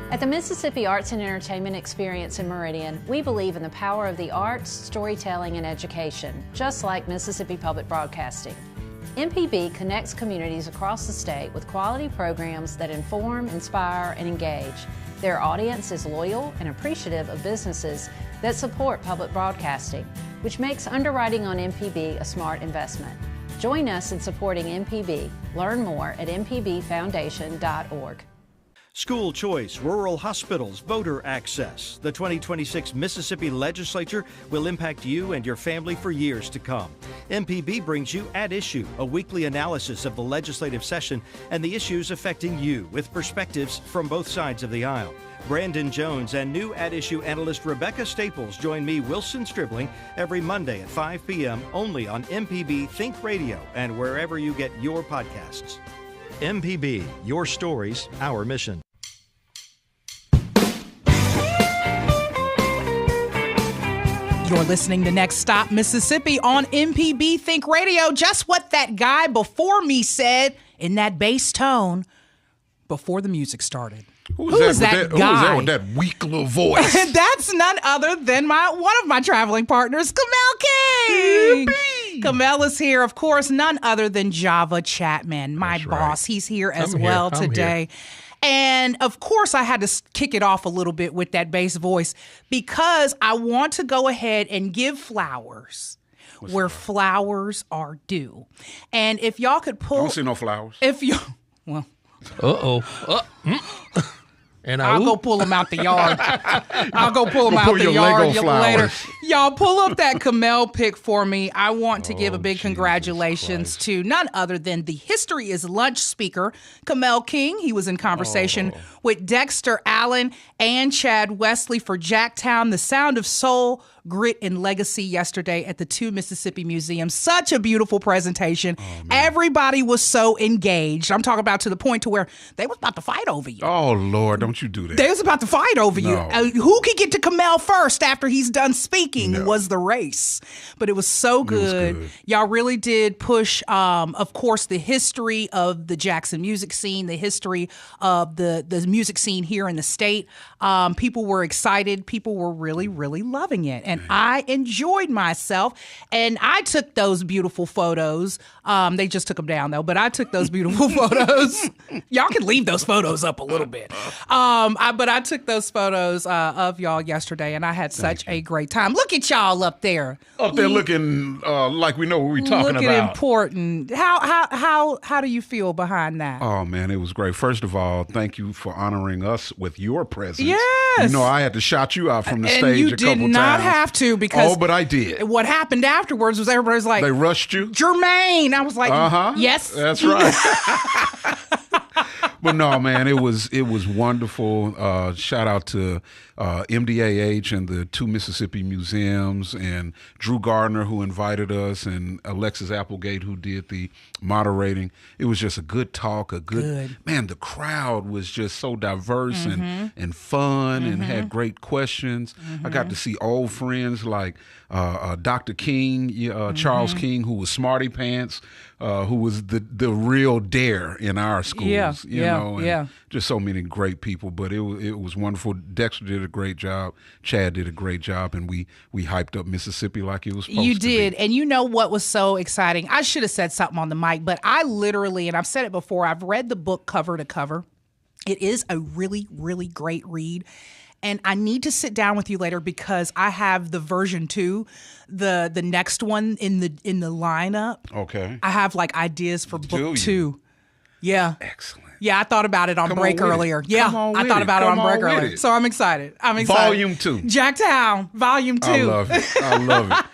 At the Mississippi Arts and Entertainment Experience in Meridian, we believe in the power of the arts, storytelling, and education, just like Mississippi Public Broadcasting. MPB connects communities across the state with quality programs that inform, inspire, and engage. Their audience is loyal and appreciative of businesses that support public broadcasting, which makes underwriting on MPB a smart investment. Join us in supporting MPB. Learn more at mpbfoundation.org. School choice, rural hospitals, voter access. The 2026 Mississippi Legislature will impact you and your family for years to come. MPB brings you At Issue, a weekly analysis of the legislative session and the issues affecting you with perspectives from both sides of the aisle. Brandon Jones and new At Issue analyst Rebecca Staples join me, Wilson Stribling, every Monday at 5 p.m. only on MPB Think Radio and wherever you get your podcasts. MPB, your stories, our mission. You're listening to Next Stop Mississippi on MPB Think Radio. Just what that guy before me said in that bass tone before the music started. Who was that guy? Who was that with that weak little voice? That's none other than one of my traveling partners, Kamel King. Yippee! Kamel is here, of course, none other than Java Chapman, my boss. Right. He's here as well today. And, of course, I had to kick it off a little bit with that bass voice because I want to go ahead and give flowers where flowers are due. And if y'all could pull... I don't see no flowers. If you... Well... And I'll go pull them out the yard. I'll go pull them out the yard later. Y'all pull up that Kamel pic for me. I want to give a big congratulations to none other than the History is Lunch speaker, Kamel King. He was in conversation with Dexter Allen and Chad Wesley for Jacktown, The Sound of Soul, Grit, and Legacy yesterday at the two Mississippi Museums. Such a beautiful presentation. Everybody was so engaged. I'm talking about to the point to where they was about to fight over you. Oh, Lord, don't you do that. They was about to fight over you. Who could get to Kamel first after he's done speaking was the race. But it was so good. Y'all really did push, of course, the history of the Jackson music scene, the history of the music scene here in the state. People were excited. People were really, really loving it. And I enjoyed myself. And I took those beautiful photos. They just took them down, though. But I took those beautiful photos. Y'all can leave those photos up a little bit. But I took those photos of y'all yesterday, and I had such a great time. Look at y'all up there. Up there looking like we know what we're talking about. Looking important. How do you feel behind that? Oh, man, it was great. First of all, thank you for honoring us with your presence. Yes. You know, I had to shout you out from the stage a couple times. And you did not have to because... Oh, but I did. What happened afterwards was everybody was like... They rushed you? Jermaine! I was like, yes. That's right. But no, man, it was wonderful. Shout out to MDAH and the two Mississippi Museums and Drew Gardner, who invited us, and Alexis Applegate, who did the moderating. It was just a good talk, man, the crowd was just so diverse and fun and had great questions. I got to see old friends like Dr. King, Charles King, who was Smarty Pants, who was the real dare in our schools, you know, and just so many great people. But it was wonderful. Dexter did a great job. Chad did a great job, and we hyped up Mississippi like it was supposed to be. You did, and you know what was so exciting? I should have said something on the mic, but I literally, and I've said it before, I've read the book cover to cover. It is a really, really great read. And I need to sit down with you later because I have the version 2, the next one in the lineup. Okay. I have like ideas for book 2. Yeah. Excellent. Yeah, I thought about it on break earlier. Yeah, I thought about it on break earlier. So I'm excited. Volume 2. Jacktown, Volume 2. I love it.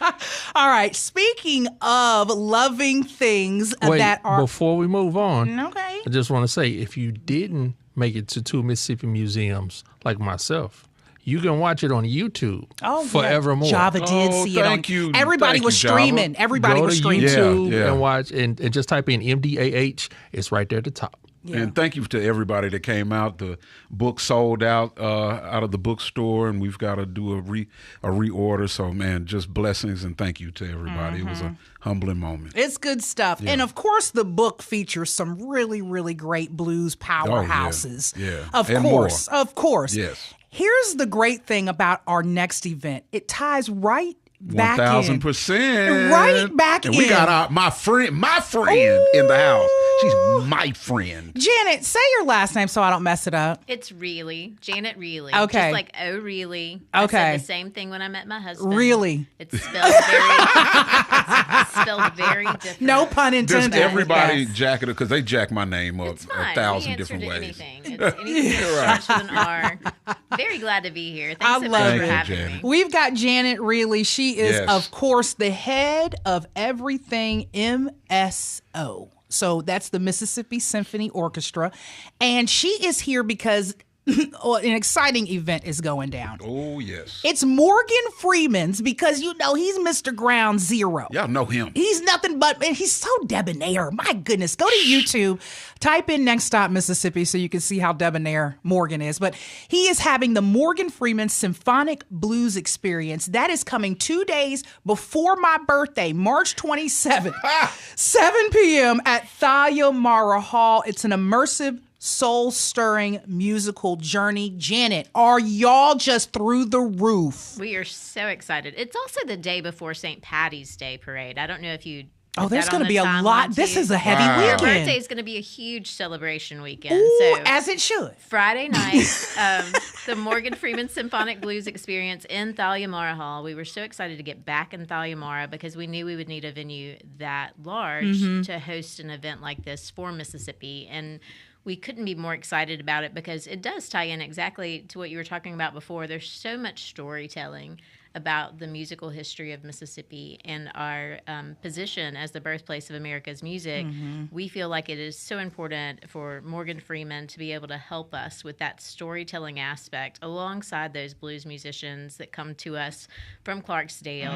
All right. Speaking of loving things that are... Before we move on, okay. I just want to say, if you didn't make it to two Mississippi museums like myself, you can watch it on YouTube forevermore. Java did see it on. Everybody was streaming. Everybody was streaming. YouTube and watch and just type in MDAH. It's right there at the top. Yeah. And thank you to everybody that came out. The book sold out of the bookstore, and we've got to do a reorder. So, man, just blessings and thank you to everybody. It was a humbling moment. It's good stuff. Yeah. And, of course, the book features some really, really great blues powerhouses. Yeah. Of course. Yes. Here's the great thing about our next event. It ties right back 1,000%. Right back and in. We got my friend in the house. She's my friend. Janet, say your last name so I don't mess it up. It's Reihle, Janet Reihle. Okay. Just like Reihle. I said the same thing when I met my husband. Really? It's spelled very different. No pun intended. Just everybody jack it because they jack my name up It's fine. 1,000 different ways. Anything. It's anything that starts with an R. Very glad to be here. Thanks so much for having me. We've got Janet Reihle. She is, Yes. of course, the head of everything MSO. So that's the Mississippi Symphony Orchestra. And she is here because an exciting event is going down. Oh, yes. It's Morgan Freeman's because, he's Mr. Ground Zero. Y'all know him. He's nothing but, and he's so debonair. My goodness. Go to YouTube, type in Next Stop Mississippi so you can see how debonair Morgan is. But he is having the Morgan Freeman Symphonic Blues Experience. That is coming 2 days before my birthday, March 27th, 7 p.m. at Thalia Mara Hall. It's an immersive, soul-stirring musical journey. Janet, are y'all just through the roof? We are so excited. It's also the day before St. Patty's Day parade. I don't know if you... there's going to be a lot. This is a heavy weekend. Your birthday is going to be a huge celebration weekend. Ooh, so as it should. Friday night, the Morgan Freeman Symphonic Blues Experience in Thalia Mara Hall. We were so excited to get back in Thalia Mara because we knew we would need a venue that large to host an event like this for Mississippi. And we couldn't be more excited about it because it does tie in exactly to what you were talking about before. There's so much storytelling about the musical history of Mississippi and our position as the birthplace of America's music. We feel like it is so important for Morgan Freeman to be able to help us with that storytelling aspect alongside those blues musicians that come to us from Clarksdale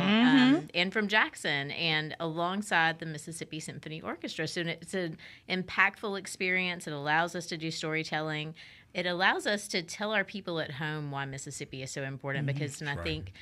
and from Jackson and alongside the Mississippi Symphony Orchestra. So it's an impactful experience. It allows us to do storytelling. It allows us to tell our people at home why Mississippi is so important because I think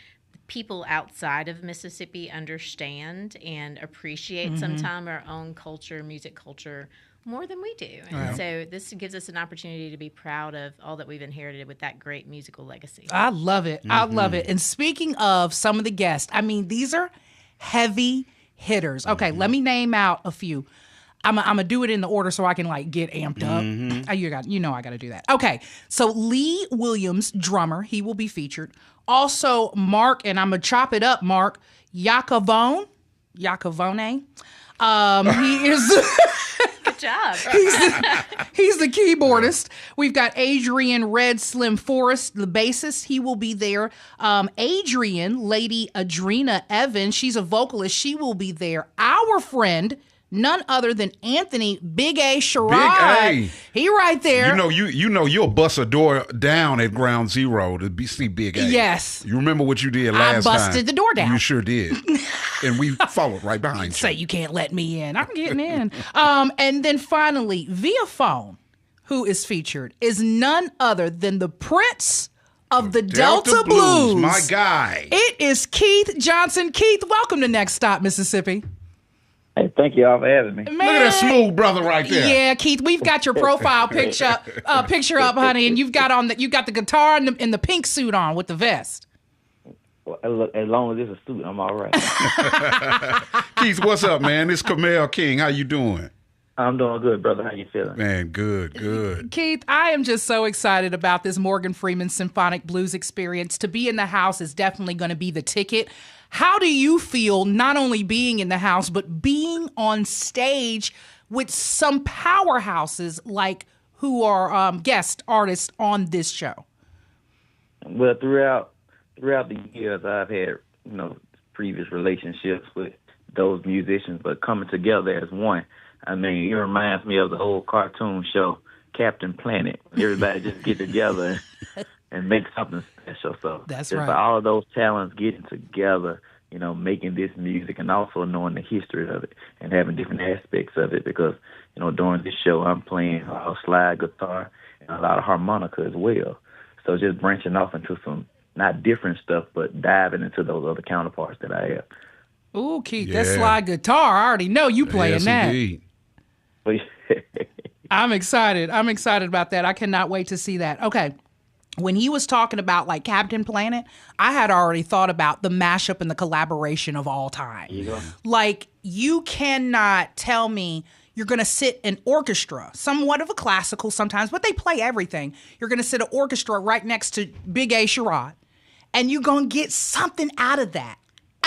people outside of Mississippi understand and appreciate sometimes our own culture, music culture, more than we do. And so this gives us an opportunity to be proud of all that we've inherited with that great musical legacy. I love it. I love it. And speaking of some of the guests, these are heavy hitters. Okay, let me name out a few. I'm gonna do it in the order so I can get amped up. I got to do that. Okay, so Lee Williams, drummer, he will be featured. Also, Mark, and I'm gonna chop it up, Mark Iacovone. He is. Good job. He's the keyboardist. We've got Adrian Red Slim Forrest, the bassist. He will be there. Adrian, Lady Adrena Evans, she's a vocalist. She will be there. Our friend, none other than Anthony Big A Sherrod. Big A. He right there. You'll bust a door down at Ground Zero to see Big A. Yes. You remember what you did last time. I busted the door down. You sure did. And we followed right behind you. Say you can't let me in. I'm getting in. And then finally, via phone, who is featured, is none other than the Prince of the Delta Blues. My guy. It is Keith Johnson. Keith, welcome to Next Stop Mississippi. Hey, thank you all for having me. Man. Look at that smooth brother right there. Yeah, Keith, we've got your profile picture up, honey, and you've got the guitar and the pink suit on with the vest. Well, as long as it's a suit, I'm all right. Keith, what's up, man? It's Kamel King. How you doing? I'm doing good, brother. How you feeling? Man, good. Keith, I am just so excited about this Morgan Freeman Symphonic Blues Experience. To be in the house is definitely going to be the ticket. How do you feel not only being in the house, but being on stage with some powerhouses like who are guest artists on this show? Well, throughout the years, I've had, previous relationships with those musicians, but coming together as one, it reminds me of the old cartoon show, Captain Planet. Everybody just get together and make something special. So that's just right. for all of those talents getting together making this music and also knowing the history of it and having different aspects of it because, during this show I'm playing slide guitar and a lot of harmonica as well. So just branching off into some not different stuff, but diving into those other counterparts that I have. Ooh, Keith, that slide guitar, I already know you playing that. Indeed. I'm excited. I'm excited about that. I cannot wait to see that. Okay. When he was talking about like Captain Planet, I had already thought about the mashup and the collaboration of all time. Yeah. Like, you cannot tell me you're going to sit an orchestra, somewhat of a classical sometimes, but they play everything. You're going to sit an orchestra right next to Big A Sherrod, and you're going to get something out of that.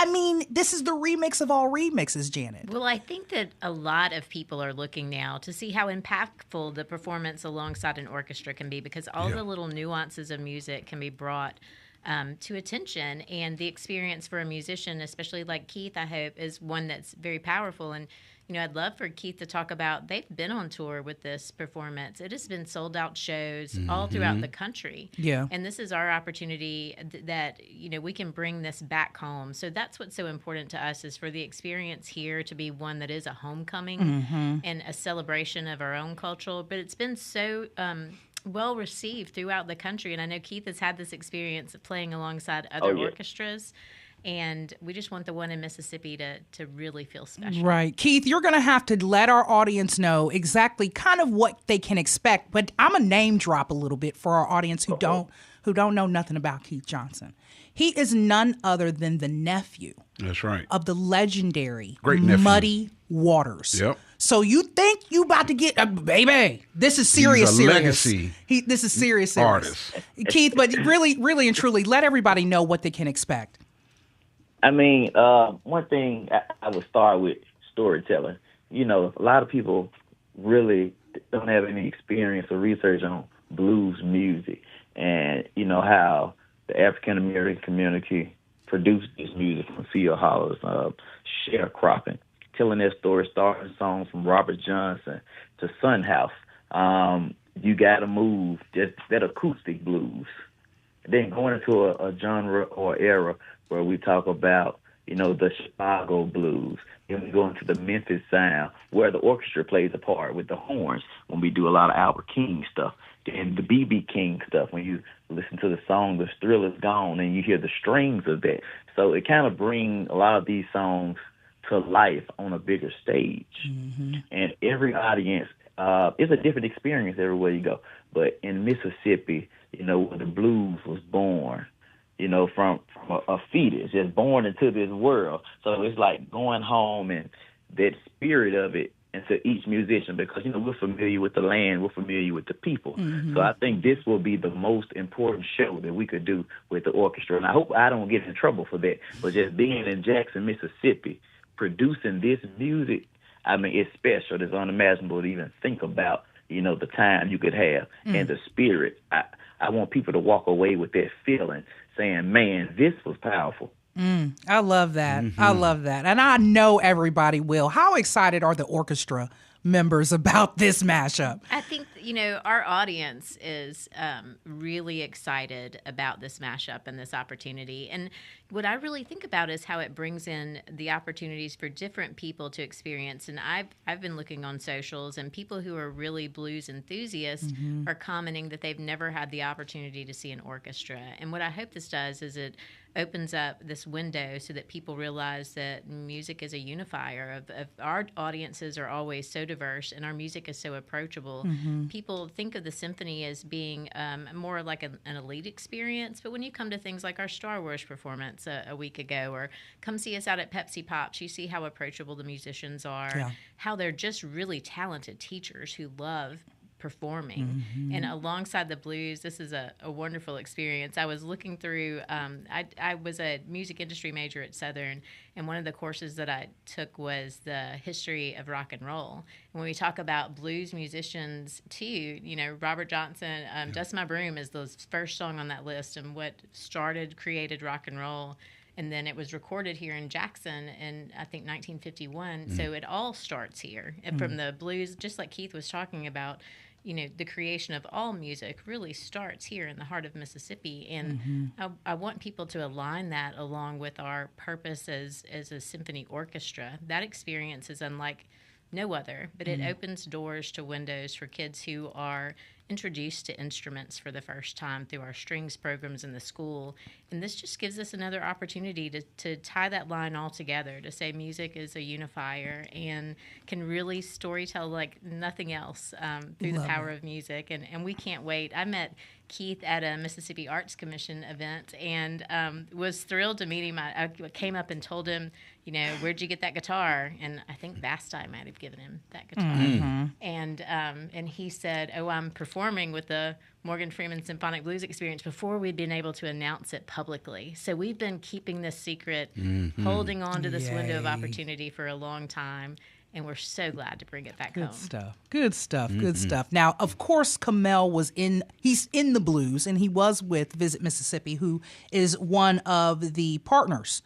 I mean, this is the remix of all remixes, Janet. Well, I think that a lot of people are looking now to see how impactful the performance alongside an orchestra can be, because all the little nuances of music can be brought to attention. And the experience for a musician, especially like Keith, I hope, is one that's very powerful. And, I'd love for Keith to talk about, they've been on tour with this performance. It has been sold out shows all throughout the country. Yeah. And this is our opportunity that, we can bring this back home. So that's what's so important to us, is for the experience here to be one that is a homecoming and a celebration of our own culture. But it's been so well received throughout the country. And I know Keith has had this experience of playing alongside other orchestras. And we just want the one in Mississippi to really feel special. Right. Keith, you're going to have to let our audience know exactly kind of what they can expect. But I'm a name drop a little bit for our audience who don't know nothing about Keith Johnson. He is none other than the nephew. That's right. Of the legendary Great nephew. Muddy Waters. Yep. So you think you about to get baby? This is serious. He's a serious. legacy This is serious. artist. Keith, but really and truly, let everybody know what they can expect. I mean, one thing I would start with storytelling. A lot of people really don't have any experience or research on blues music and, how the African American community produced this music from field hollers, sharecropping, telling their story, starting songs from Robert Johnson to Son House. You got to move just that acoustic blues. Then going into a genre or era where we talk about, the Chicago blues. Then we go into the Memphis sound, where the orchestra plays a part with the horns when we do a lot of Albert King stuff. Then the B.B. King stuff, when you listen to the song The Thrill Is Gone and you hear the strings of that. So it kind of brings a lot of these songs to life on a bigger stage. Mm-hmm. And every audience, it's a different experience everywhere you go. But in Mississippi, where the blues was born, from a fetus, just born into this world. So it's like going home and that spirit of it into each musician, because, we're familiar with the land, we're familiar with the people. Mm-hmm. So I think this will be the most important show that we could do with the orchestra. And I hope I don't get in trouble for that, but just being in Jackson, Mississippi, producing this music, I mean, it's special. It's unimaginable to even think about, the time you could have and the spirit. I want people to walk away with that feeling, saying, man, this was powerful. I love that. Mm-hmm. I love that. And I know everybody will. How excited are the orchestra members about this mashup? I think, our audience is really excited about this mashup and this opportunity. And what I really think about is how it brings in the opportunities for different people to experience. And I've been looking on socials, and people who are really blues enthusiasts are commenting that they've never had the opportunity to see an orchestra. And what I hope this does is it opens up this window so that people realize that music is a unifier of our audiences are always so diverse and our music is so approachable. People think of the symphony as being more like an elite experience, but when you come to things like our Star Wars performance a week ago, or come see us out at Pepsi Pops, you see how approachable the musicians are, how they're just really talented teachers who love performing. And alongside the blues, this is a wonderful experience. I was looking through, I was a music industry major at Southern, and one of the courses that I took was the history of rock and roll. And when we talk about blues musicians too, Robert Johnson, Dust My Broom is the first song on that list, and what created rock and roll. And then it was recorded here in Jackson in, I think, 1951. So it all starts here. And from the blues, just like Keith was talking about, the creation of all music really starts here in the heart of Mississippi. And I want people to align that along with our purpose as a symphony orchestra. That experience is unlike no other, but it opens doors to windows for kids who are introduced to instruments for the first time through our strings programs in the school. And this just gives us another opportunity to tie that line all together, to say music is a unifier and can really storytell like nothing else through the power of music. And we can't wait. I met Keith at a Mississippi Arts Commission event and was thrilled to meet him. I came up and told him, where'd you get that guitar? And I think Basti might have given him that guitar. And he said, I'm performing with the Morgan Freeman Symphonic Blues Experience before we'd been able to announce it publicly. So we've been keeping this secret, holding on to this window of opportunity for a long time. And we're so glad to bring it back home. Good stuff. Now, of course, Kamel he's in the blues, and he was with Visit Mississippi, who is one of the partners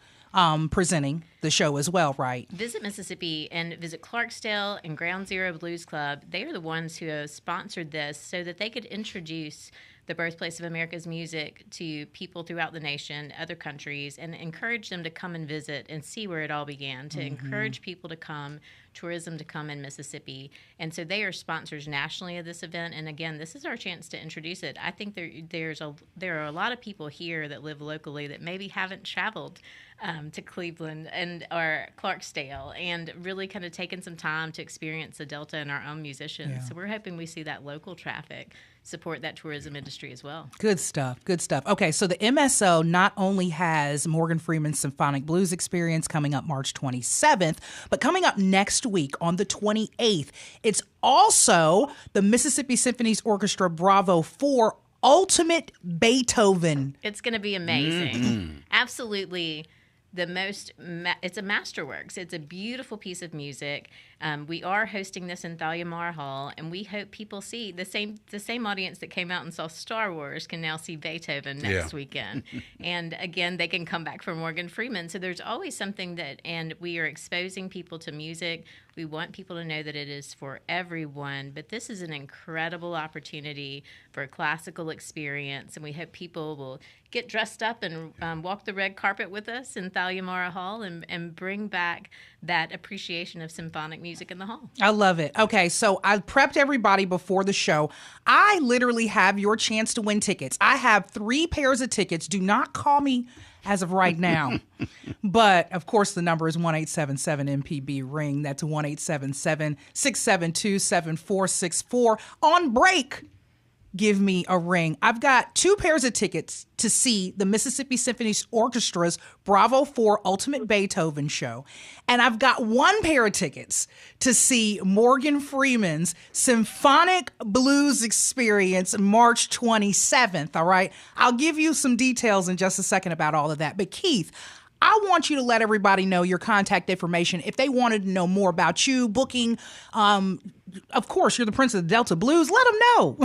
presenting the show as well, right? Visit Mississippi and Visit Clarksdale and Ground Zero Blues Club, they are the ones who have sponsored this so that they could introduce the birthplace of America's music to people throughout the nation, other countries, and encourage them to come and visit and see where it all began, to encourage people to come, tourism to come in Mississippi. And so they are sponsors nationally of this event. And again, this is our chance to introduce it. I think there are a lot of people here that live locally that maybe haven't traveled to Cleveland or Clarksdale and really kind of taken some time to experience the Delta and our own musicians. Yeah. So we're hoping we see that local traffic support that tourism industry as well. Good stuff. Okay, so the MSO not only has Morgan Freeman's Symphonic Blues Experience coming up March 27th, but coming up next week on the 28th, it's also the Mississippi Symphony's Orchestra Bravo 4 Ultimate Beethoven. It's going to be amazing. Absolutely. It's a masterworks. It's a beautiful piece of music. We are hosting this in Thalia Mara Hall, and we hope people see the same audience that came out and saw Star Wars can now see Beethoven next weekend. And again, they can come back for Morgan Freeman. So there's always something and we are exposing people to music. We want people to know that it is for everyone, but this is an incredible opportunity for a classical experience, and we hope people will get dressed up and walk the red carpet with us in Thalia Mara Hall and bring back that appreciation of symphonic music in the hall. I love it. Okay, so I prepped everybody before the show. I literally have your chance to win tickets. I have 3 pairs of tickets. Do not call me as of right now. But, of course, the number is 1-877-MPB-RING. That's 1-877-672-7464. On break, give me a ring. I've got 2 pairs of tickets to see the Mississippi Symphony Orchestra's Bravo 4 Ultimate Beethoven show. And I've got 1 pair of tickets to see Morgan Freeman's Symphonic Blues Experience March 27th, all right? I'll give you some details in just a second about all of that. But Keith, I want you to let everybody know your contact information if they wanted to know more about you, booking. Of course, you're the Prince of the Delta Blues. Let them know.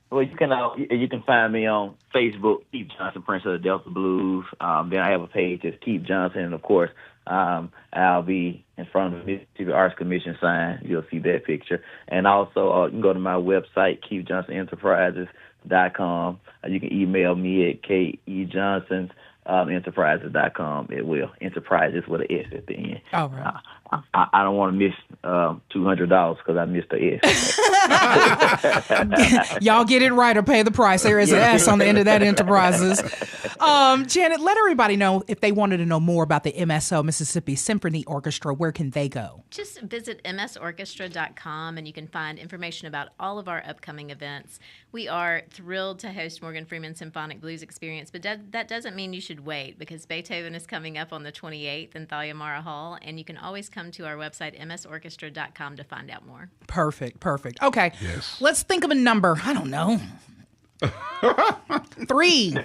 Well, you can find me on Facebook, Keith Johnson, Prince of the Delta Blues. Then I have a page that's Keith Johnson, and of course, I'll be in front of the Mississippi Arts Commission sign. You'll see that picture, and also you can go to my website, KeithJohnsonEnterprises.com. You can email me at KEJohnsonEnterprises.com. It will Enterprises with an S at the end. All right. I don't want to miss $200 because I missed the S. Y'all get it right or pay the price. There is an S on the end of that, Enterprises. Janet, let everybody know if they wanted to know more about the MSO, Mississippi Symphony Orchestra, where can they go? Just visit msorchestra.com and you can find information about all of our upcoming events. We are thrilled to host Morgan Freeman Symphonic Blues Experience, but that doesn't mean you should wait because Beethoven is coming up on the 28th in Thalia Mara Hall, and you can always come to our website, msorchestra.com, to find out more. Perfect. Okay. Yes. Let's think of a number. I don't know. 3,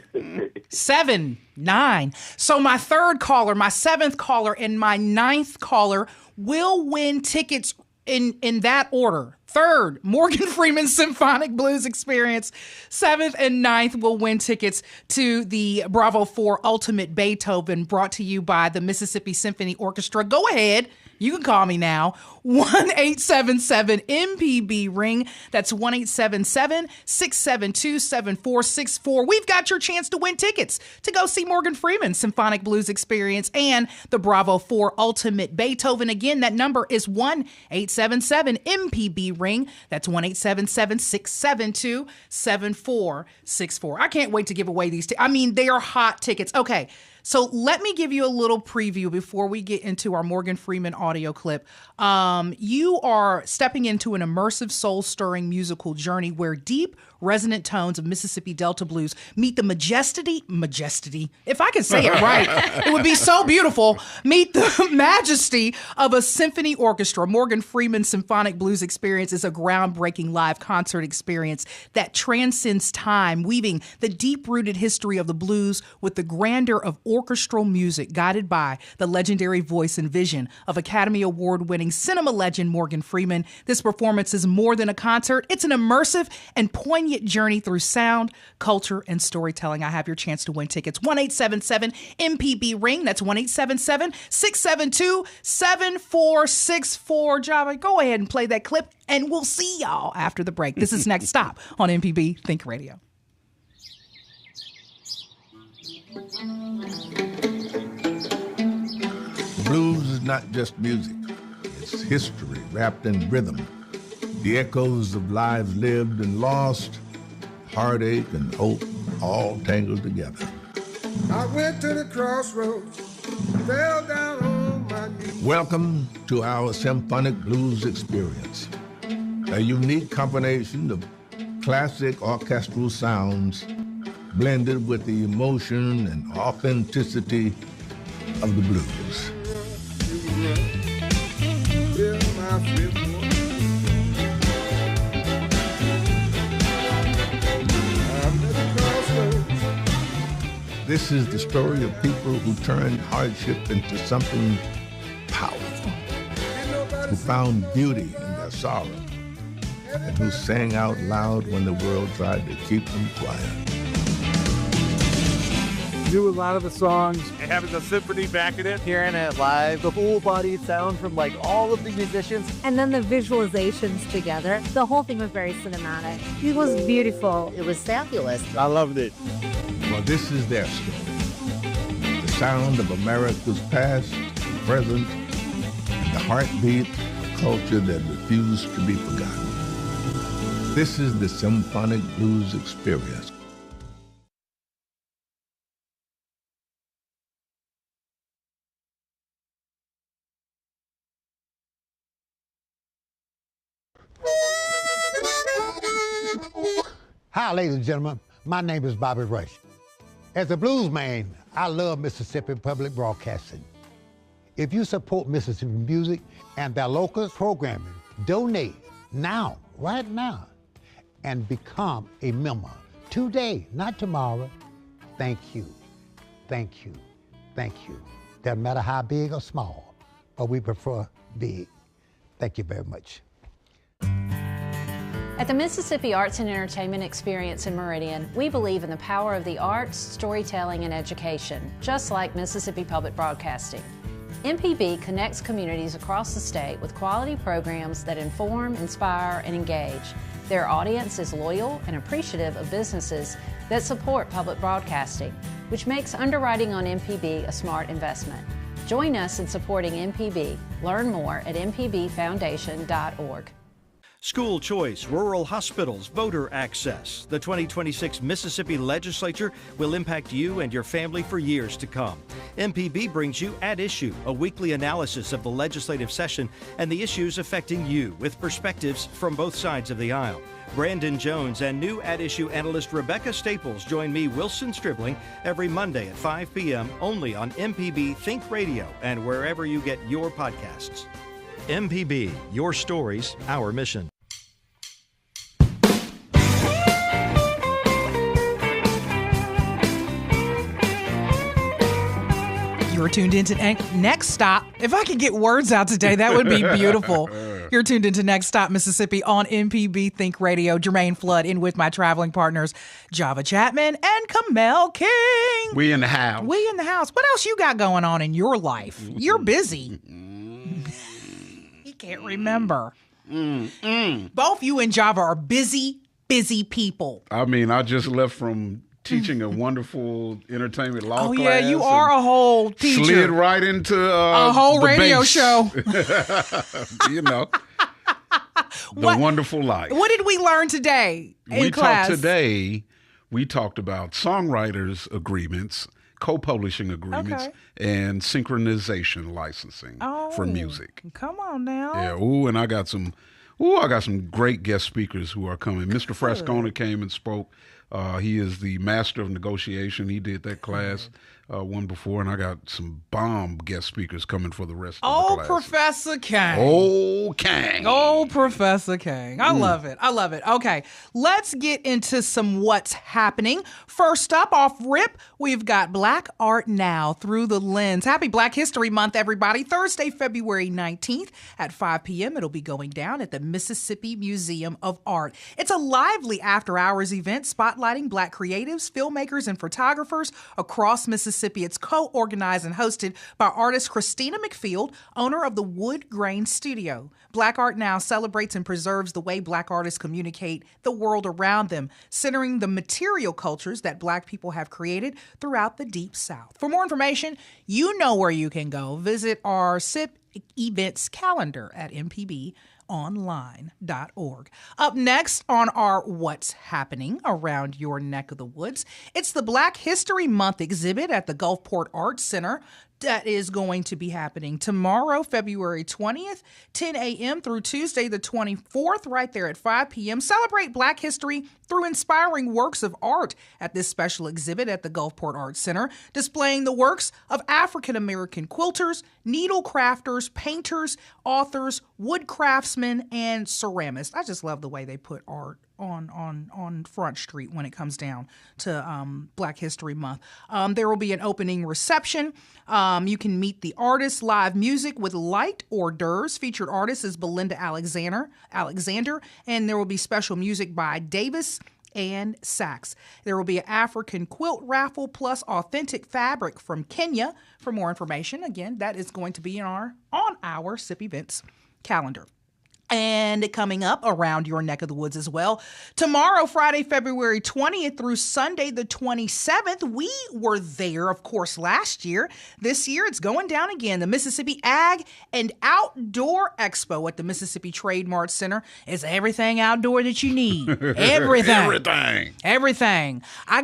7, 9. So my 3rd caller, my 7th caller, and my 9th caller will win tickets in that order. 3rd, Morgan Freeman Symphonic Blues Experience. 7th and 9th will win tickets to the Bravo 4 Ultimate Beethoven, brought to you by the Mississippi Symphony Orchestra. Go ahead. You can call me now. 1-877-MPB-RING. That's 1-877-672-7464. We've got your chance to win tickets to go see Morgan Freeman's Symphonic Blues Experience and the Bravo 4 Ultimate Beethoven. Again, that number is 1-877-MPB-RING. That's 1-877-672-7464. I can't wait to give away these. They are hot tickets. Okay. So let me give you a little preview before we get into our Morgan Freeman audio clip. You are stepping into an immersive, soul-stirring musical journey where deep, resonant tones of Mississippi Delta blues meet the majesty, if I could say it right, it would be so beautiful, meet the majesty of a symphony orchestra. Morgan Freeman's Symphonic Blues Experience is a groundbreaking live concert experience that transcends time, weaving the deep-rooted history of the blues with the grandeur of orchestral music, guided by the legendary voice and vision of Academy Award-winning cinema legend Morgan Freeman. This performance is more than a concert. It's an immersive and poignant journey through sound, culture, and storytelling. I have your chance to win tickets. 1-877-MPB-RING. That's 1-877-672-7464. Java, go ahead and play that clip, and we'll see y'all after the break. This is Next Stop on MPB Think Radio. Blues is not just music. It's history wrapped in rhythm. The echoes of lives lived and lost, heartache and hope, all tangled together. I went to the crossroads, fell down on my knees. Welcome to our Symphonic Blues Experience, a unique combination of classic orchestral sounds blended with the emotion and authenticity of the blues. This is the story of people who turned hardship into something powerful, who found beauty in their sorrow, and who sang out loud when the world tried to keep them quiet. Do a lot of the songs, having the symphony backing it, hearing it live, the full-bodied sound from like all of the musicians, and then the visualizations together. The whole thing was very cinematic. It was beautiful. It was fabulous. I loved it. Well, this is their story. The sound of America's past, present, and the heartbeat of a culture that refused to be forgotten. This is the Symphonic Blues Experience. Hi, ladies and gentlemen. My name is Bobby Rush. As a blues man, I love Mississippi Public Broadcasting. If you support Mississippi music and their local programming, donate now, right now, and become a member today, not tomorrow. Thank you, thank you, thank you. Doesn't matter how big or small, but we prefer big. Thank you very much. At the Mississippi Arts and Entertainment Experience in Meridian, we believe in the power of the arts, storytelling, and education, just like Mississippi Public Broadcasting. MPB connects communities across the state with quality programs that inform, inspire, and engage. Their audience is loyal and appreciative of businesses that support public broadcasting, which makes underwriting on MPB a smart investment. Join us in supporting MPB. Learn more at mpbfoundation.org. School choice, rural hospitals, voter access. The 2026 Mississippi Legislature will impact you and your family for years to come. MPB brings you At Issue, a weekly analysis of the legislative session and the issues affecting you with perspectives from both sides of the aisle. Brandon Jones and new At Issue analyst Rebecca Staples join me, Wilson Stribling, every Monday at 5 p.m. only on MPB Think Radio and wherever you get your podcasts. MPB, your stories, our mission. You're tuned into Next Stop. If I could get words out today, that would be beautiful. You're tuned into Next Stop Mississippi on MPB Think Radio. Jermaine Flood in with my traveling partners, Java Chapman and Kamel King. We in the house. We in the house. What else you got going on in your life? You're busy. can't remember. Both you and Java are busy people. I mean, I just left from teaching a wonderful entertainment law class. Oh, yeah, you are a whole teacher. Slid right into a whole radio bass. show. You know, the wonderful life. What did we learn today in class? We talked about songwriters' agreements, co-publishing agreements, and synchronization licensing for music. Come on now. Yeah. And I got some great guest speakers who are coming. Mr. Frascona came and spoke. He is the master of negotiation. He did that class one before, and I got some bomb guest speakers coming for the rest of the class. Professor Kang. Oh, Kang. Oh, Professor Kang. I love it. Okay, let's get into some what's happening. First up, off rip, we've got Black Art Now Through the Lens. Happy Black History Month, everybody. Thursday, February 19th at 5 p.m. It'll be going down at the Mississippi Museum of Art. It's a lively after-hours event spotlighting Black creatives, filmmakers, and photographers across Mississippi. It's co-organized and hosted by artist Christina McField, owner of the Wood Grain Studio. Black Art Now celebrates and preserves the way Black artists communicate the world around them, centering the material cultures that Black people have created throughout the Deep South. For more information, you know where you can go. Visit our SIP events calendar at mpbonline.org. Up next on our What's Happening Around Your Neck of the Woods, it's the Black History Month exhibit at the Gulfport Arts Center that is going to be happening tomorrow, February 20th, 10 a.m. through Tuesday the 24th, right there at 5 p.m. Celebrate Black history through inspiring works of art at this special exhibit at the Gulfport Arts Center, displaying the works of African-American quilters, needle crafters, painters, authors, wood craftsmen, and ceramists. I just love the way they put art on Front Street when it comes down to Black History Month. There will be an opening reception. You can meet the artists, live music with light hors d'oeuvres. Featured artist is Belinda Alexander, and there will be special music by Davis and Sachs. There will be an African quilt raffle plus authentic fabric from Kenya. For more information, again, that is going to be on our SIP events calendar. And coming up around your neck of the woods as well, tomorrow, Friday, February 20th through Sunday, the 27th, we were there, of course, last year. This year, it's going down again. The Mississippi Ag and Outdoor Expo at the Mississippi Trade Mart Center is everything outdoor that you need. Everything. I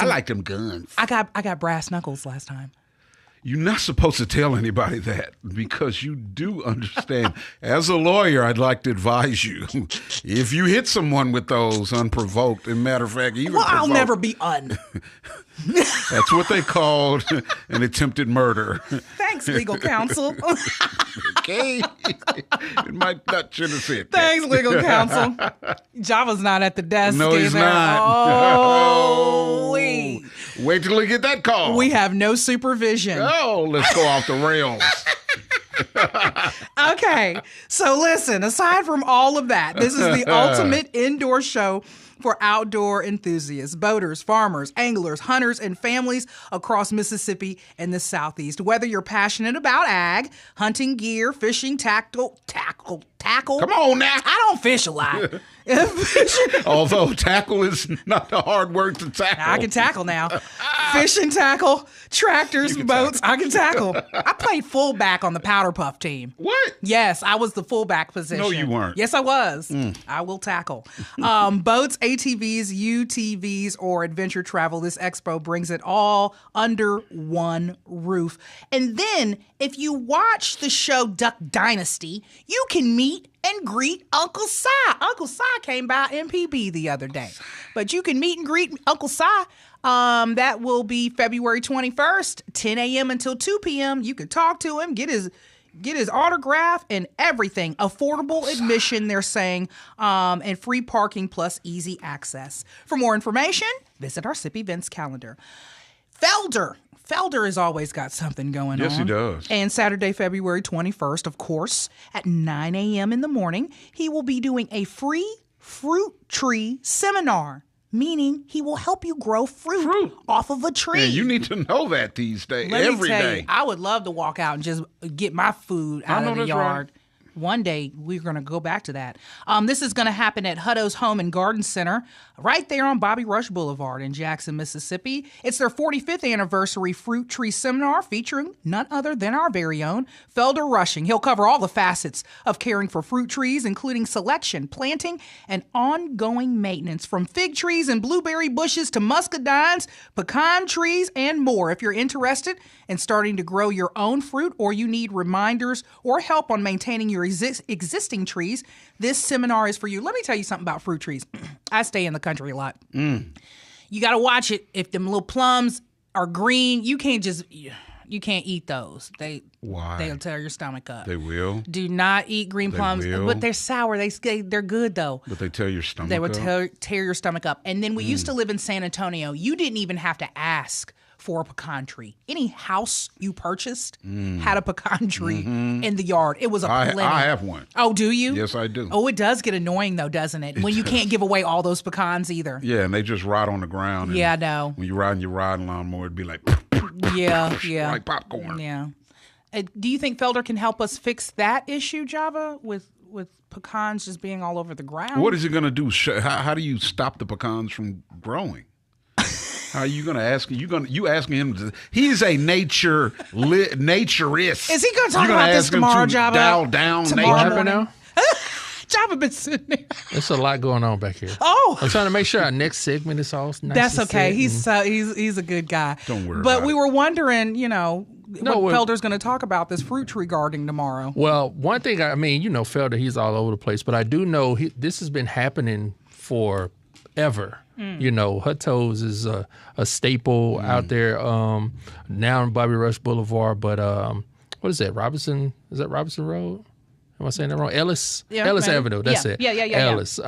like them guns. I got brass knuckles last time. You're not supposed to tell anybody that because you do understand. As a lawyer, I'd like to advise you, if you hit someone with those unprovoked, and matter of fact, even I'll never be un. That's what they called an attempted murder. Thanks, legal counsel. Okay. It might not should have said that. Thanks, legal counsel. Java's not at the desk. No, he's not. Oh, wait till we get that call. We have no supervision. Oh, let's go off the rails. Okay, so listen, aside from all of that, this is the ultimate indoor show for outdoor enthusiasts, boaters, farmers, anglers, hunters, and families across Mississippi and the Southeast. Whether you're passionate about ag, hunting gear, fishing, tackle. Come on now. I don't fish a lot. Although tackle is not a hard word to tackle. I can tackle now. Fishing tackle, tractors, boats, I can tackle. I played fullback on the Powder Puff team. What? Yes, I was the fullback position. No, you weren't. Yes, I was. I will tackle. Boats, ATVs, UTVs, or adventure travel, this expo brings it all under one roof. And then, if you watch the show Duck Dynasty, you can meet and greet Uncle Si. Uncle Si came by MPB the other day. But you can meet and greet Uncle Si. That will be February 21st, 10 a.m. until 2 p.m. You can talk to him, get his autograph and everything. Affordable admission, they're saying, and free parking plus easy access. For more information, visit our SIP events calendar. Felder has always got something going on. Yes, he does. And Saturday, February 21st, of course, at 9 a.m. in the morning, he will be doing a free fruit tree seminar. meaning he will help you grow fruit off of a tree. Yeah, you need to know that these days. Let every me tell day. You, I would love to walk out and just get my food out of the yard. Right. One day, we're going to go back to that. This is going to happen at Hutto's Home and Garden Center, right there on Bobby Rush Boulevard in Jackson, Mississippi. It's their 45th anniversary fruit tree seminar featuring none other than our very own Felder Rushing. He'll cover all the facets of caring for fruit trees, including selection, planting, and ongoing maintenance, from fig trees and blueberry bushes to muscadines, pecan trees, and more. If you're interested in starting to grow your own fruit, or you need reminders or help on maintaining your existing trees, this seminar is for you. Let me tell you something about fruit trees. I stay in the country a lot. You got to watch it. If them little plums are green, you can't eat those. Why? They'll tear your stomach up. They will. Do not eat green plums. But they're sour. They're good though. But they tear your stomach up. They will tear your stomach up. And then we used to live in San Antonio. You didn't even have to ask for a pecan tree. Any house you purchased had a pecan tree in the yard. It was a plenty. I have one. Oh, do you? Yes, I do. Oh, it does get annoying though, doesn't it? When you can't give away all those pecans either. Yeah, and they just rot on the ground. Yeah, I know. When you're riding your riding lawnmower, it'd be like, yeah, like popcorn. Yeah. Do you think Felder can help us fix that issue, Java, with pecans just being all over the ground? What is he going to do? How do you stop the pecans from growing? How are you going to ask? You asking him? He's a naturist. Is he going to talk about this tomorrow, Java? Dial down nature now. Java been sitting there. There's a lot going on back here. Oh, I'm trying to make sure our next segment is all nice. That's okay. He's a good guy. Don't worry. But we were wondering, what Felder's going to talk about this fruit tree gardening tomorrow. Well, one thing, Felder, he's all over the place, but I do know this has been happening forever. Hutto's is a staple out there now on Bobby Rush Boulevard. But what is that? Robinson? Is that Robinson Road? Am I saying that wrong? Ellis Avenue. That's it. Yeah. Ellis.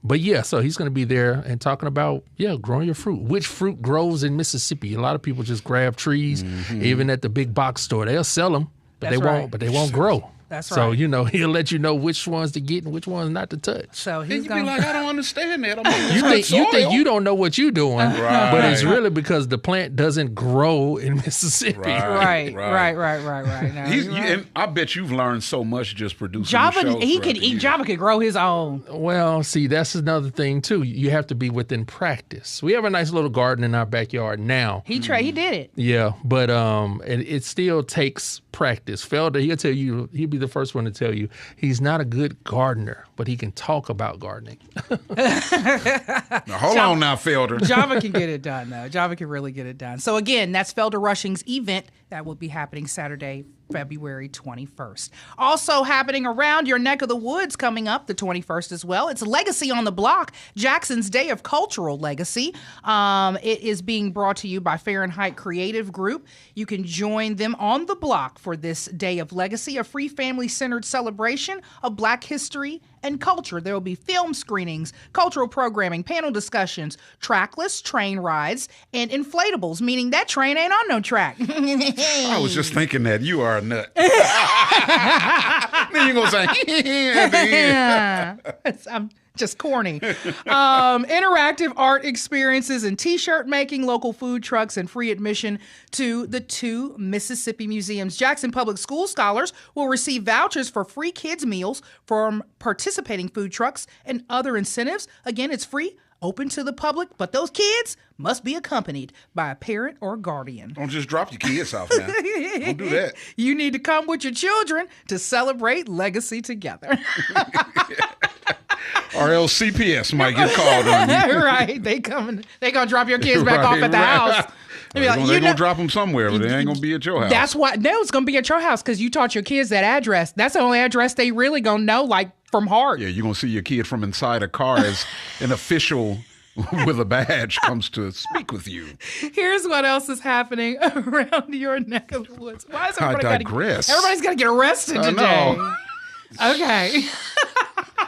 But yeah, so he's going to be there and talking about growing your fruit. Which fruit grows in Mississippi? A lot of people just grab trees, even at the big box store. They'll sell them, but they won't grow. That's so, right. He'll let you know which ones to get and which ones not to touch. So he's going to be like, I don't understand that. You think you don't know what you're doing, but it's really because the plant doesn't grow in Mississippi. Right. No, and I bet you've learned so much just producing Java. Shows Java could grow his own. Well, see, that's another thing too. You have to be within practice. We have a nice little garden in our backyard now. He did it. Yeah, but it still takes practice. Felder, he'll tell you. He'll be the first one to tell you he's not a good gardener, but he can talk about gardening. Now, hold on now, Felder. Java can get it done, though. Java can really get it done. So again, that's Felder Rushing's event that will be happening Saturday, February 21st. Also happening around your neck of the woods coming up the 21st as well. It's Legacy on the Block, Jackson's Day of Cultural Legacy. It is being brought to you by Fahrenheit Creative Group. You can join them on the block for this Day of Legacy, a free family-centered celebration of Black history and culture. There will be film screenings, cultural programming, panel discussions, track lists, train rides, and inflatables, meaning that train ain't on no track. I was just thinking that. You are a nut. Then you're going to say, I'm just corny. Interactive art experiences and T-shirt making, local food trucks, and free admission to the 2 Mississippi museums. Jackson Public School scholars will receive vouchers for free kids' meals from participating food trucks and other incentives. Again, it's free, open to the public, but those kids must be accompanied by a parent or guardian. Don't just drop your kids off now. Don't do that. You need to come with your children to celebrate legacy together. Or else CPS might get called on you. Right. They gonna drop your kids back off at the house. They're going to drop them somewhere, but they ain't going to be at your house. That's why. No, it's going to be at your house because you taught your kids that address. That's the only address they really going to know, like, from heart. Yeah, you're going to see your kid from inside a car as an official with a badge comes to speak with you. Here's what else is happening around your neck of the woods. Why is everybody everybody's got to get arrested today? Know. Okay.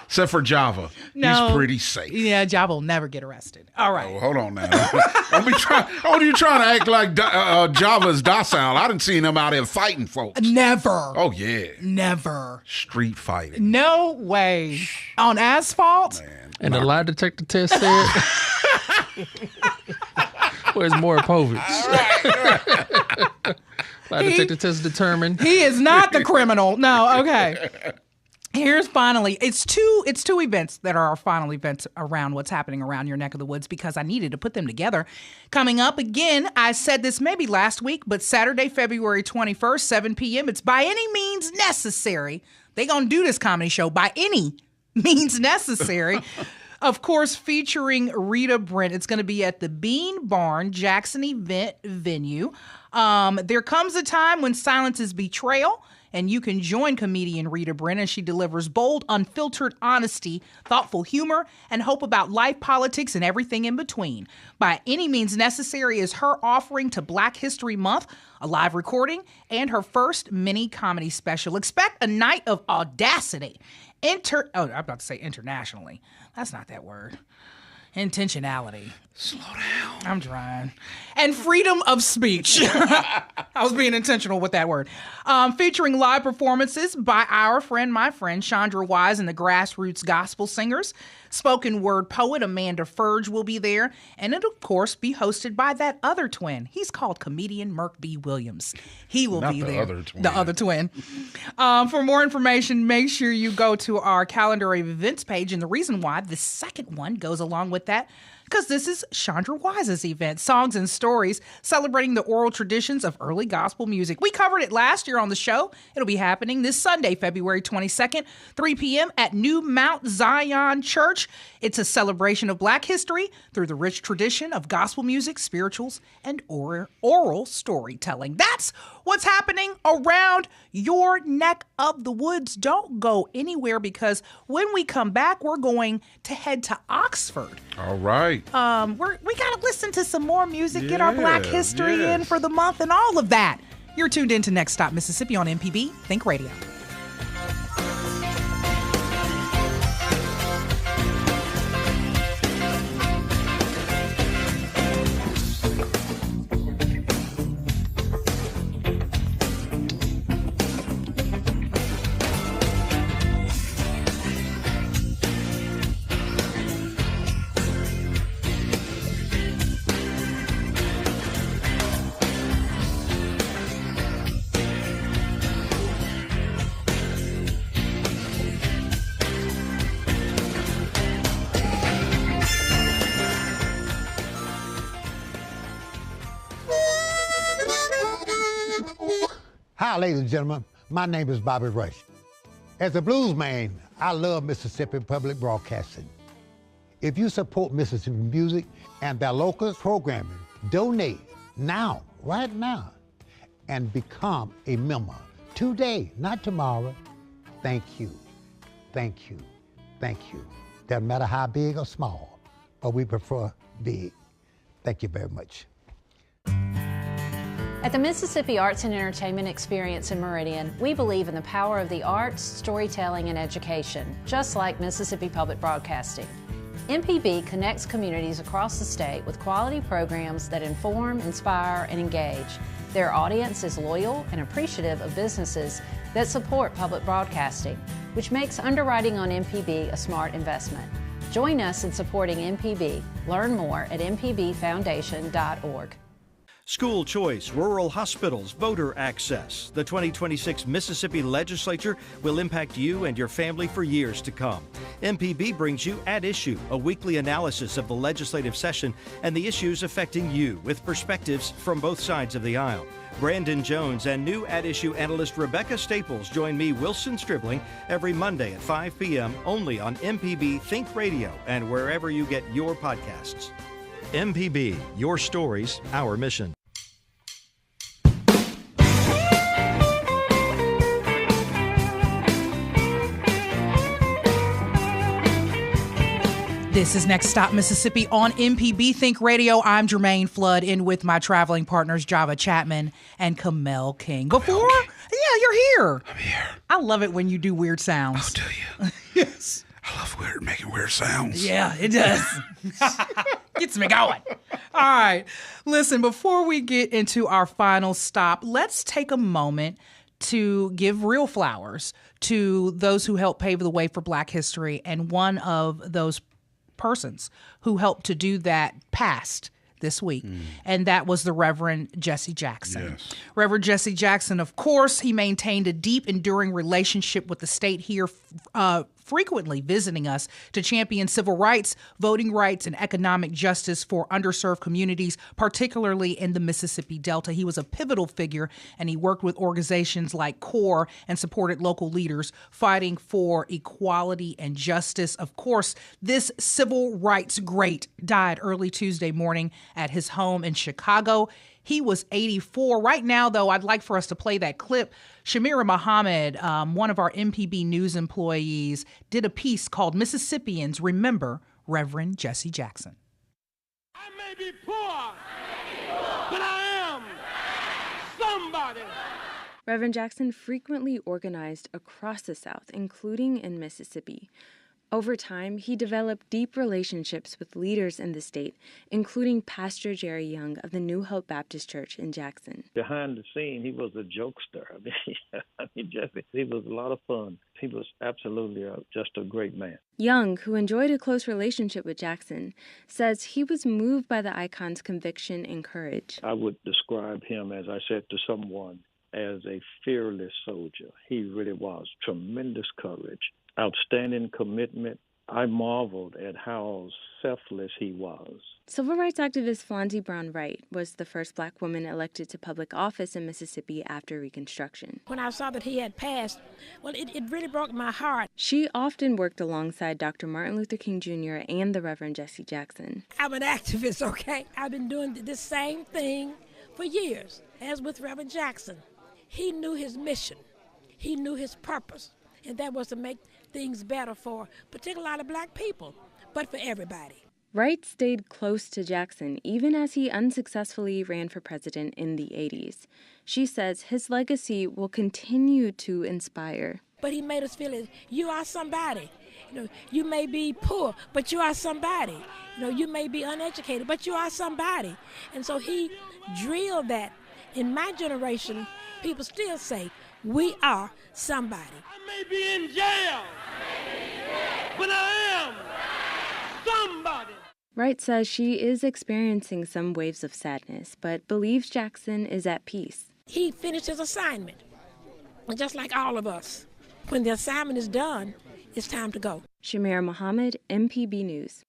Except for Java. No. He's pretty safe. Yeah, Java will never get arrested. All right. Oh, hold on now. Don't you trying to act like Java's docile. I done seen him out there fighting folks. Never. Oh, yeah. Never. Street fighting. No way. On asphalt? Man. And the lie detector test said, where's Maury Povich? Lie detector test determined. He is not the criminal. No, okay. Here's finally, it's two events that are our final events around what's happening around your neck of the woods because I needed to put them together. Coming up again, I said this maybe last week, but Saturday, February 21st, 7 p.m., it's By Any Means Necessary. They gonna do this comedy show by any means necessary. Of course, featuring Rita Brent. It's going to be at the Bean Barn Jackson event venue. There comes a time when silence is betrayal, and you can join comedian Rita Brent as she delivers bold, unfiltered honesty, thoughtful humor, and hope about life, politics, and everything in between. By Any Means Necessary is her offering to Black History Month, a live recording, and her first mini comedy special. Expect a night of audacity. I'm about to say internationally. That's not that word. Intentionality. Slow down. I'm trying. And freedom of speech. I was being intentional with that word. Featuring live performances by my friend, Chandra Wise and the Grassroots Gospel Singers. Spoken word poet Amanda Furge will be there. And it'll, of course, be hosted by that other twin. He's called comedian Merk B. Williams. He will be there. The other twin. For more information, make sure you go to our calendar of events page. And the reason why the second one goes along with that, because this is Chandra Wise's event, Songs and Stories, celebrating the oral traditions of early gospel music. We covered it last year on the show. It'll be happening this Sunday, February 22nd, 3 p.m. at New Mount Zion Church. It's a celebration of Black history through the rich tradition of gospel music, spirituals, and oral storytelling. That's what's happening around your neck of the woods. Don't go anywhere because when we come back, we're going to head to Oxford. All right. We got to listen to some more music, get our Black history in for the month and all of that. You're tuned in to Next Stop Mississippi on MPB Think Radio. Hi, ladies and gentlemen. My name is Bobby Rush. As a blues man, I love Mississippi Public Broadcasting. If you support Mississippi music and their local programming, donate now, right now, and become a member today, not tomorrow. Thank you, thank you, thank you. Doesn't matter how big or small, but we prefer big. Thank you very much. At the Mississippi Arts and Entertainment Experience in Meridian, we believe in the power of the arts, storytelling, and education, just like Mississippi Public Broadcasting. MPB connects communities across the state with quality programs that inform, inspire, and engage. Their audience is loyal and appreciative of businesses that support public broadcasting, which makes underwriting on MPB a smart investment. Join us in supporting MPB. Learn more at mpbfoundation.org. School choice, rural hospitals, voter access. The 2026 Mississippi Legislature will impact you and your family for years to come. MPB brings you At Issue, a weekly analysis of the legislative session and the issues affecting you with perspectives from both sides of the aisle. Brandon Jones and new At Issue analyst Rebecca Staples join me, Wilson Stribling, every Monday at 5 p.m. only on MPB Think Radio and wherever you get your podcasts. MPB, your stories, our mission. This is Next Stop Mississippi on MPB Think Radio. I'm Jermaine Flood, in with my traveling partners Java Chapman and Kamel King. Yeah, you're here. I'm here. I love it when you do weird sounds. Oh, do you? Yes. I love making weird sounds. Yeah, it does. Gets me going. All right. Listen, before we get into our final stop, let's take a moment to give real flowers to those who helped pave the way for Black history. And one of those persons who helped to do that passed this week, and that was the Reverend Jesse Jackson. Yes. Reverend Jesse Jackson, of course, he maintained a deep, enduring relationship with the state here, frequently visiting us to champion civil rights, voting rights, and economic justice for underserved communities, particularly in the Mississippi Delta. He was a pivotal figure, and he worked with organizations like CORE and supported local leaders fighting for equality and justice. Of course, this civil rights great died early Tuesday morning at his home in Chicago. He was 84. Right now, though, I'd like for us to play that clip. Shamira Muhammad, one of our MPB News employees, did a piece called Mississippians Remember Reverend Jesse Jackson. I may be poor, but I am somebody. Reverend Jackson frequently organized across the South, including in Mississippi. Over time, he developed deep relationships with leaders in the state, including Pastor Jerry Young of the New Hope Baptist Church in Jackson. Behind the scene, he was a jokester. Jesse, he was a lot of fun. He was absolutely just a great man. Young, who enjoyed a close relationship with Jackson, says he was moved by the icon's conviction and courage. I would describe him, as I said to someone, as a fearless soldier. He really was. Tremendous courage. Outstanding commitment. I marveled at how selfless he was. Civil rights activist Flonzie Brown Wright was the first black woman elected to public office in Mississippi after Reconstruction. When I saw that he had passed, well, it really broke my heart. She often worked alongside Dr. Martin Luther King Jr. and the Reverend Jesse Jackson. I'm an activist, okay? I've been doing this same thing for years, as with Reverend Jackson. He knew his mission. He knew his purpose, and that was to make things better for particularly a lot of black people, but for everybody. Wright stayed close to Jackson even as he unsuccessfully ran for president in the 80s. She says his legacy will continue to inspire. But he made us feel that you are somebody. You may be poor, but you are somebody. You may be uneducated, but you are somebody. And so he drilled that. In my generation, people still say, we are somebody. I may be in jail, but I am somebody. Wright says she is experiencing some waves of sadness, but believes Jackson is at peace. He finished his assignment, and just like all of us, when the assignment is done, it's time to go. Shamira Muhammad, MPB News.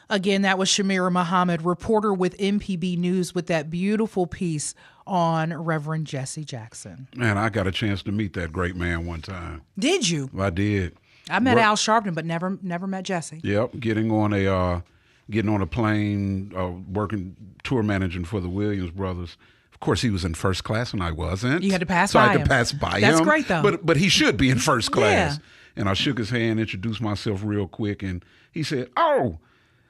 Again, that was Shamira Muhammad, reporter with MPB News, with that beautiful piece on Reverend Jesse Jackson. Man, I got a chance to meet that great man one time. Did you? I did. I met Al Sharpton, but never met Jesse. Yep, getting on a plane, working tour managing for the Williams brothers. Of course, he was in first class and I wasn't. You had to pass so by him. I had to pass by him. That's great, though. But he should be in first class. Yeah. And I shook his hand, introduced myself real quick, and he said, "Oh,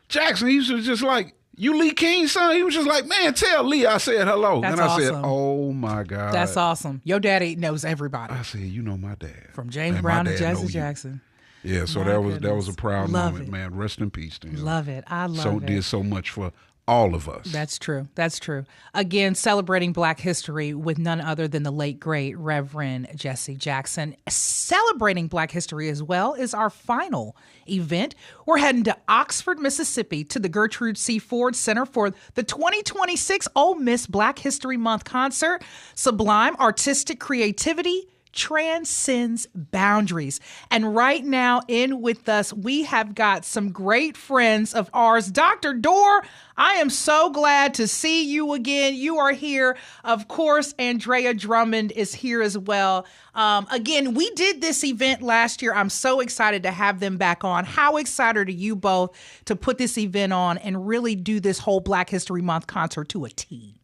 Jackson," he was just like, "You Lee King's son?" He was just like, "Man, tell Lee I said hello." That's and I said, awesome. "Oh my God." That's awesome. Your daddy knows everybody. I said, "You know my dad." From James and Brown my to dad Jesse know you. Jackson. Yeah, so that was a proud moment, man. Rest in peace to him. Love it. I love it. Did so much for all of us. That's true. That's true. Again, celebrating Black history with none other than the late, great Reverend Jesse Jackson. Celebrating Black history as well is our final event. We're heading to Oxford, Mississippi, to the Gertrude C. Ford Center for the 2026 Ole Miss Black History Month concert. Sublime artistic creativity transcends boundaries. And right now in with us, we have got some great friends of ours. Dr. Dor, I am so glad to see you again. You are here. Of course, Andrea Drummond is here as well. Again, we did this event last year. I'm so excited to have them back on. How excited are you both to put this event on and really do this whole Black History Month concert to a T?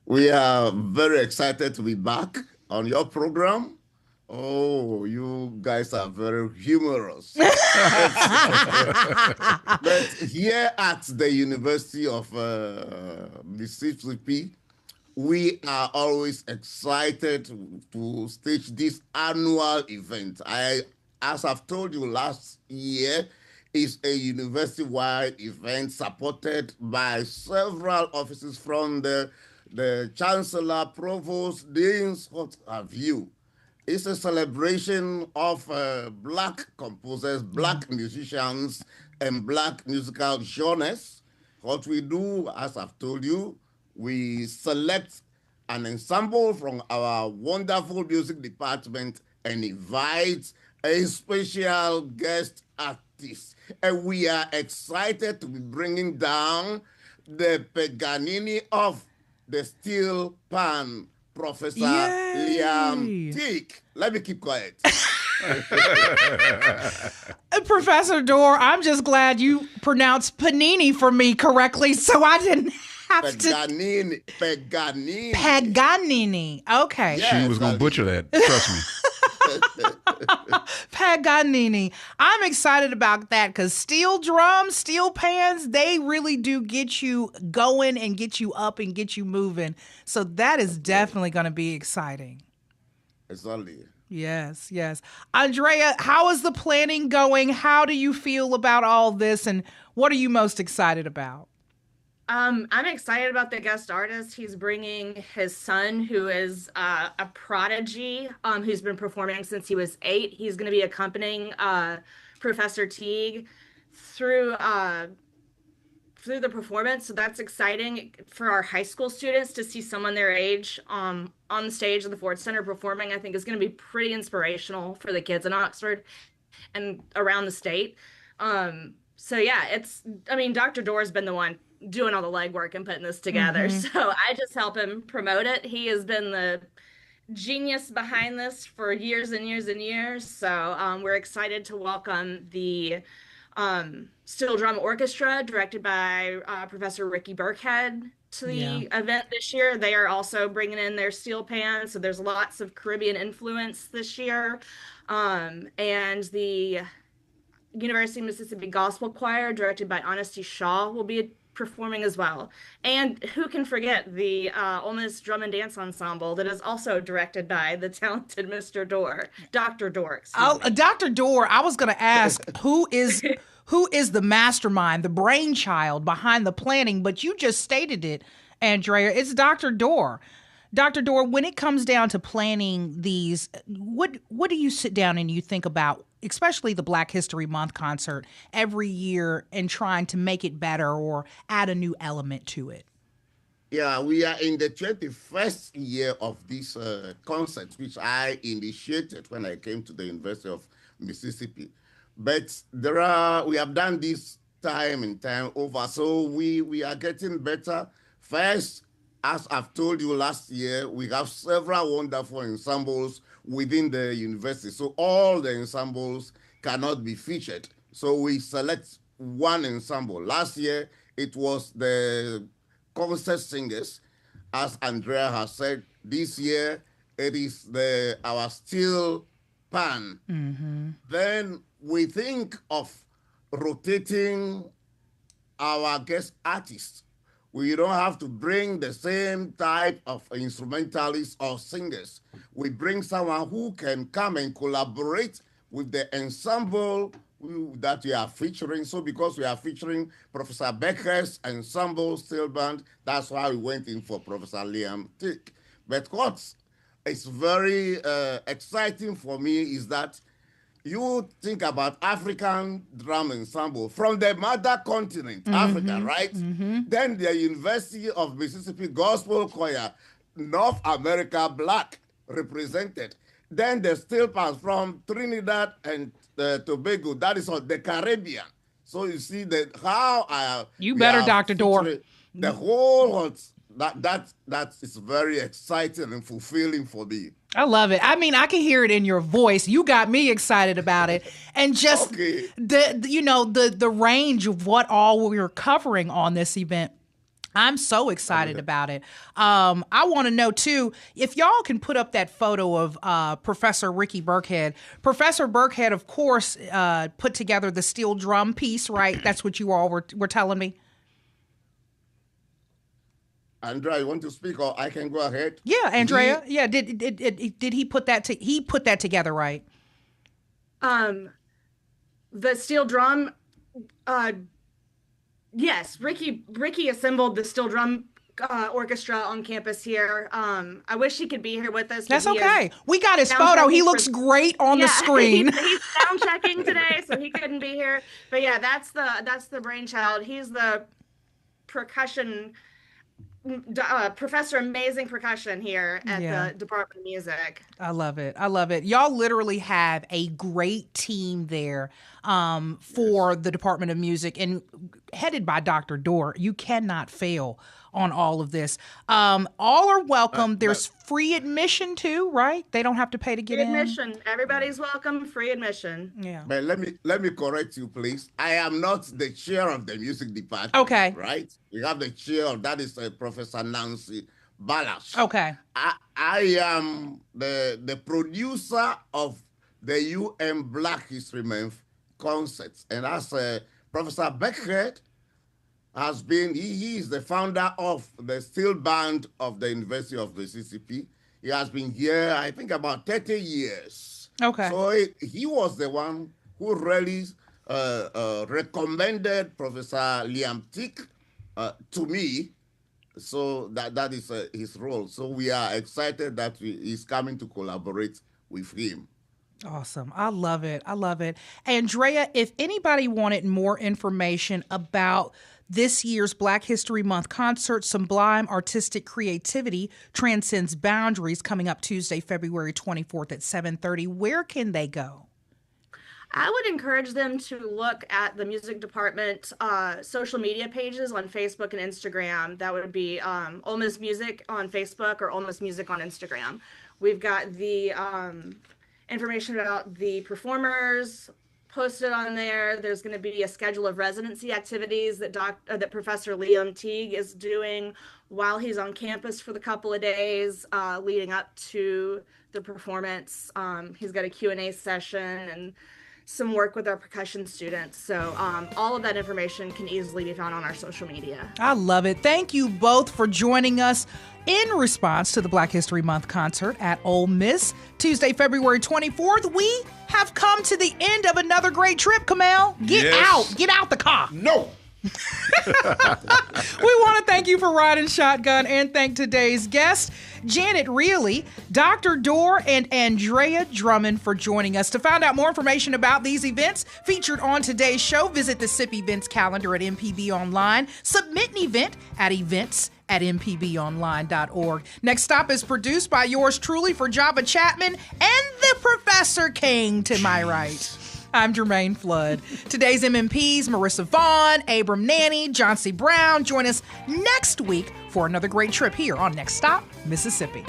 We are very excited to be back on your program. Oh, you guys are very humorous. But here at the University of Mississippi, we are always excited to stage this annual event. As I've told you last year, is a university-wide event supported by several offices from the chancellor, provost, deans, what have you. It's a celebration of Black composers, Black musicians, and Black musical genres. What we do, as I've told you, we select an ensemble from our wonderful music department and invite a special guest artist. And we are excited to be bringing down the Paganini of the steel pan, Professor Liam Teague. Let me keep quiet. Professor Dor, I'm just glad you pronounced panini for me correctly, so I didn't have Paganini. Paganini. Okay. She was going to butcher that. Trust me. Paganini. I'm excited about that because steel drums, steel pans, they really do get you going and get you up and get you moving. So that is definitely going to be exciting. Exactly. Yes, yes. Andrea, how is the planning going? How do you feel about all this and what are you most excited about? I'm excited about the guest artist. He's bringing his son, who is a prodigy, who's been performing since he was 8. He's going to be accompanying Professor Teague through the performance. So that's exciting for our high school students to see someone their age on the stage of the Ford Center performing. I think is going to be pretty inspirational for the kids in Oxford and around the state. So yeah, Dr. Dor's been the one doing all the legwork and putting this together. Mm-hmm. So I just help him promote it. He has been the genius behind this for years and years and years. So we're excited to welcome the Steel Drum Orchestra, directed by Professor Ricky Burkhead, to the event this year. They are also bringing in their steel pan, so there's lots of Caribbean influence this year. And the University of Mississippi Gospel Choir, directed by Honesty Shaw, will be performing as well. And who can forget the Ole Miss Drum and Dance Ensemble that is also directed by the talented Mr. Dor, Dr. Dor. Dr. Dor, I was going to ask, who is the mastermind, the brainchild behind the planning, but you just stated it, Andrea. It's Dr. Dor. Dr. Dor, when it comes down to planning these, what do you sit down and you think about, especially the Black History Month concert, every year and trying to make it better or add a new element to it? Yeah, we are in the 21st year of this concert, which I initiated when I came to the University of Mississippi. But we have done this time and time over, so we are getting better. First, as I've told you last year, we have several wonderful ensembles within the university. So all the ensembles cannot be featured. So we select one ensemble. Last year, it was the concert singers. As Andrea has said, this year, it is our steel pan. Mm-hmm. Then we think of rotating our guest artists. We don't have to bring the same type of instrumentalists or singers. We bring someone who can come and collaborate with the ensemble that we are featuring. So because we are featuring Professor Becker's ensemble steel band, that's why we went in for Professor Liam Teague. But what is very exciting for me is that you think about African drum ensemble from the mother continent, Africa, right? Mm-hmm. Then the University of Mississippi Gospel Choir, North America Black represented. Then the steel pans from Trinidad and Tobago, that is on the Caribbean. So you see how you better, Dr. Dor. The whole that is very exciting and fulfilling for me. I love it. I mean, I can hear it in your voice. You got me excited about it. And just the range of what all we're covering on this event. I'm so excited about it. I want to know, too, if y'all can put up that photo of Professor Ricky Burkhead. Professor Burkhead, of course, put together the steel drum piece, right? That's what you all were telling me. Andrea, you want to speak, or I can go ahead? Yeah, Andrea. Did he put that? He put that together, right? The steel drum. Yes, Ricky assembled the steel drum orchestra on campus here. I wish he could be here with us. That's okay. We got his photo. He looks great on the screen. He's sound checking today, so he couldn't be here. But yeah, that's the brainchild. He's the percussion professor, amazing percussion here at the Department of Music. I love it. I love it. Y'all literally have a great team there for the Department of Music, and headed by Dr. Dor. You cannot fail on all of this. All are welcome. There's free admission too, right? They don't have to pay to get in. Free admission. Everybody's welcome. Free admission. Yeah. But let me correct you, please. I am not the chair of the music department. Okay. Right? We have the chair. That is Professor Nancy Balash. Okay. I am the producer of the UN Black History Month concerts, and as Professor Beckhead has been, he is the founder of the steel band of the University of Mississippi. He has been here, I think, about 30 years. Okay. So he was the one who really recommended Professor Liam Tick to me. So that is his role. So we are excited that he's coming to collaborate with him. Awesome. I love it. I love it. Andrea, if anybody wanted more information about this year's Black History Month concert, Sublime Artistic Creativity Transcends Boundaries, coming up Tuesday, February 24th at 7:30, where can they go? I would encourage them to look at the music department social media pages on Facebook and Instagram. That would be Ole Miss Music on Facebook or Ole Miss Music on Instagram. We've got the information about the performers posted on there. There's going to be a schedule of residency activities that Professor Liam Teague is doing while he's on campus for the couple of days leading up to the performance. He's got a Q&A session and some work with our percussion students. So all of that information can easily be found on our social media. I love it. Thank you both for joining us in response to the Black History Month concert at Ole Miss. Tuesday, February 24th, we have come to the end of another great trip, Kamel. Get out the car. No. We want to thank you for riding shotgun and thank today's guests, Janet Reihle, Dr. Dor, and Andrea Drummond for joining us. To find out more information about these events featured on today's show, visit the SIP events calendar at MPB Online. Submit an event at events@mpbonline.org. Next Stop is produced by yours truly for Java Chapman and the Professor King to my right. I'm Jermaine Flood. Today's MMPs, Marissa Vaughn, Abram Nanny, John C. Brown. Join us next week for another great trip here on Next Stop, Mississippi.